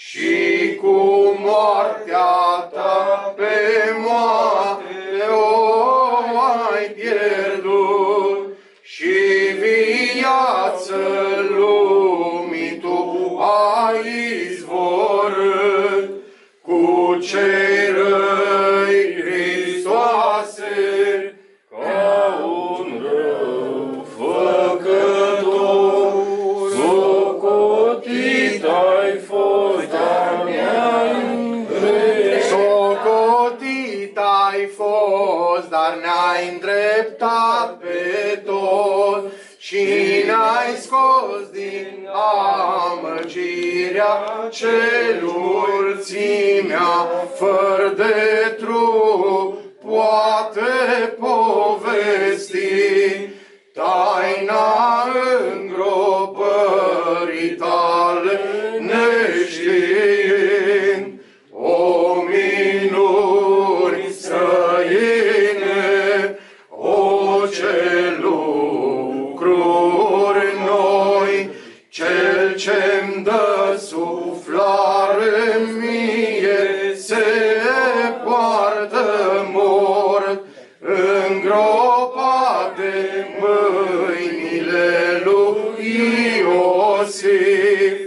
și cu moartea ta pe moarte o ai pierdut, și viață lumii tu ai izvorât, cu cei răi, Hristoase, ca un rău făcător, socotit ai fost, dar ne-ai îndreptat pe tot și ne-ai scos din amăgirea celor țimea, fără de trup poate povesti taina îngropării tale neștiind. O minuni străine, o ce lucruri noi, cel ce-mi dă suflare mie se poartă mort, îngropat de mâinile lui Iosif.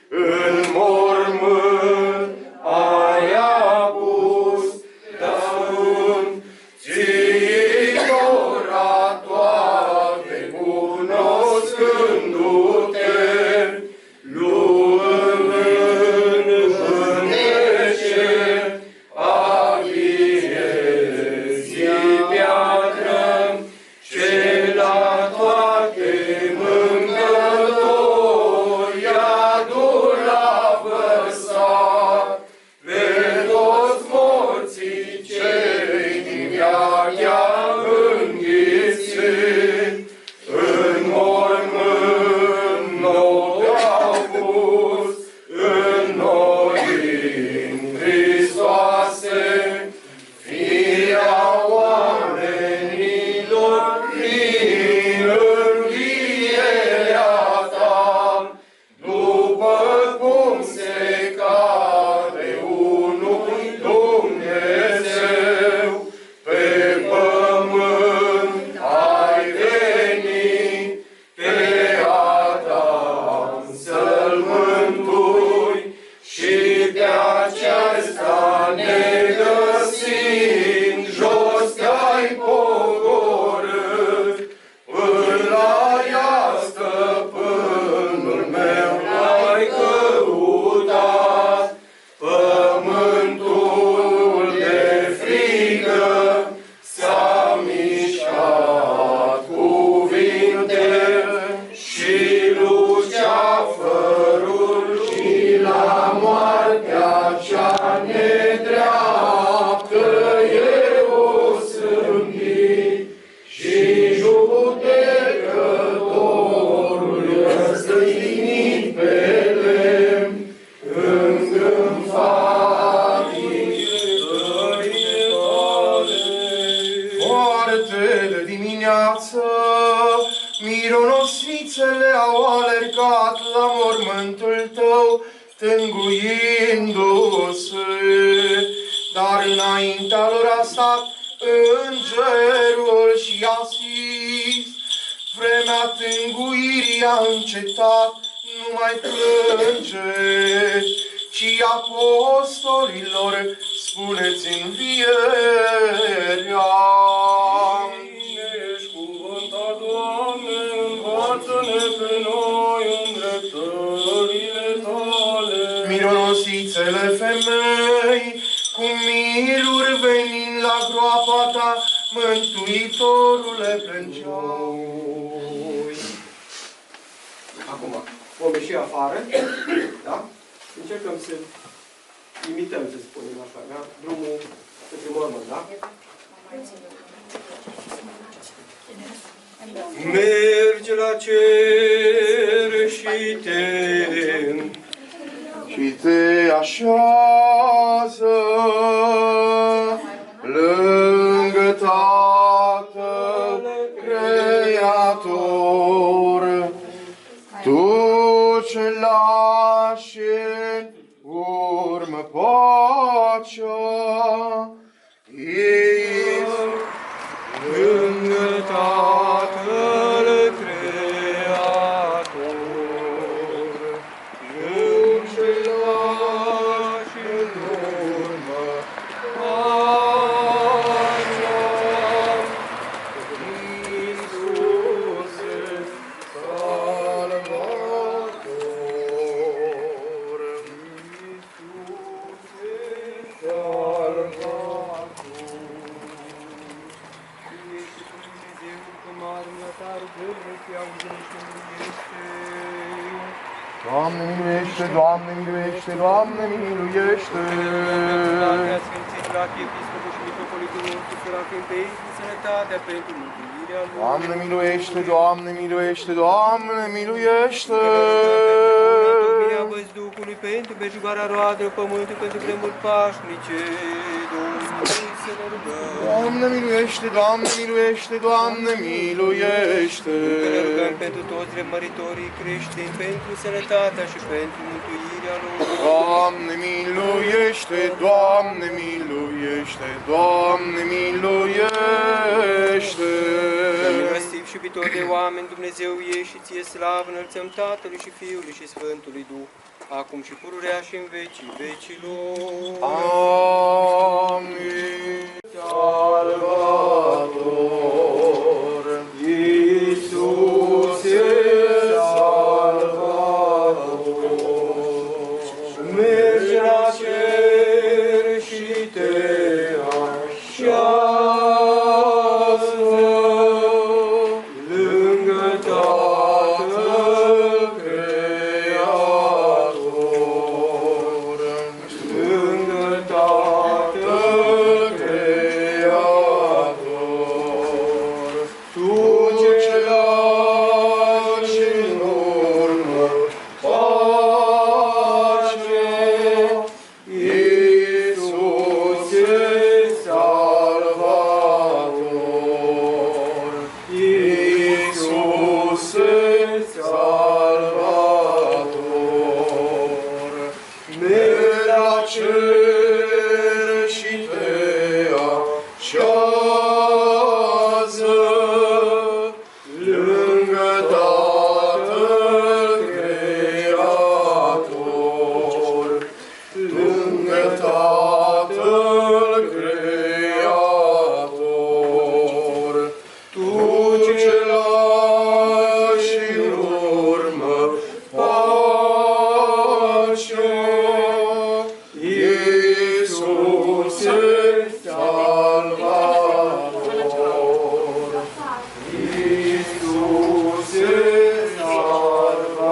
În mormânt ai apus, dar ți-ora toate cunoscându-te, luând în vântece aghiezi piatră, ce la toate mângători adu la vărsat, pe toți morții cei din viața înghițit. În mormânt nou te-au pus, înnoind Hristoase, firea oamenilor prin învierea ta, după cum se cade unui Dumnezeu, pe pământ ai venit, pe Adam să-l mântui, și pe aceasta ne găsind jos te-ai pogorât, până la ea stăpânul meu l-ai căutat. Pământul de frică s-a mișcat cuvintele, și luceafărul și la moartea cea nedreaptă e osândit, și judecătorul răstăignit pe lemn, îngânfat din țările tale. Foarte de dimineață, mironosițele au alergat la mormântul tău, tânguindu-se, dar înaintea lor a stat îngerul și a zis: vremea tânguirii a încetat, nu mai plângeți, ci apostolilor spuneți învierea. Ești cuvântat, Doamne, învață-ne pe noi îndreptările tale. Mironosițele femei, cu miruri venind la groapa ta, Mântuitorule, plângeau. Acum, vom ieși afară, da? Încercăm să imităm, să spunem așa, da? Drumul către mormânt, da? Merge la cer și te așează lângă Tatăl Creator, tu ce lași în Doamne miluiește, Doamne miluiește. Sfințitul Arhiepiscopul și Mitropolitul nostru Serafim pentru sănătatea, pentru mântuirea lui. Doamne miluiește, Doamne miluiește, Doamne miluiește. Domnia văzducului, pentru bejugarea roadelor pământului, pentru vremuri pașnice, Domnului să ne rugăm. Doamne miluiește, Doamne miluiește, Doamne miluiește. Ne rugăm pentru toți remăritorii creștini, pentru sănătatea și pentru mântuirea lor. Doamne miluiește, Doamne miluiește, Doamne miluiește. Milostiv și iubitor de oameni, Dumnezeu ei și ție slavă înălțăm Tatălui și Fiului și Sfântului Duh, acum și pururea și în vecii vecilor. Amin. Salvator, Iisuse, Salvator, mergi la cer și te așează lângă Tatăl Creator, lângă Tatăl Creator. Tu ce lași în urmă pace, Iisuse Salvator, Iisuse Salvator, mergi la cer și te așează lângă Tatăl Creator, lângă Tatăl Creator. Tu ce lași în urmă pace, Iisuse Salvator, Iisuse Salvator,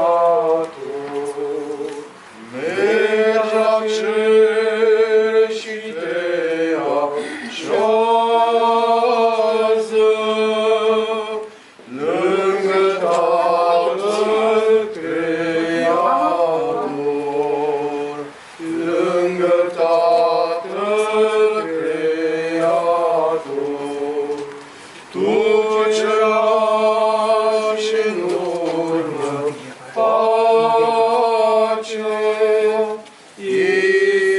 mergi la cer și te așează lângă Tatăl Creator, lângă Tatăl Creator. Tu ce lași în urmă pace,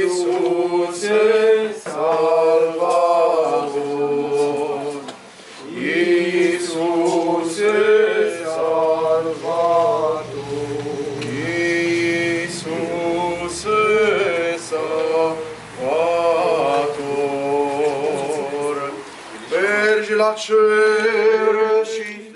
Iisuse Salvator, Iisuse Salvator, Iisuse Salvator. Mergi la cer și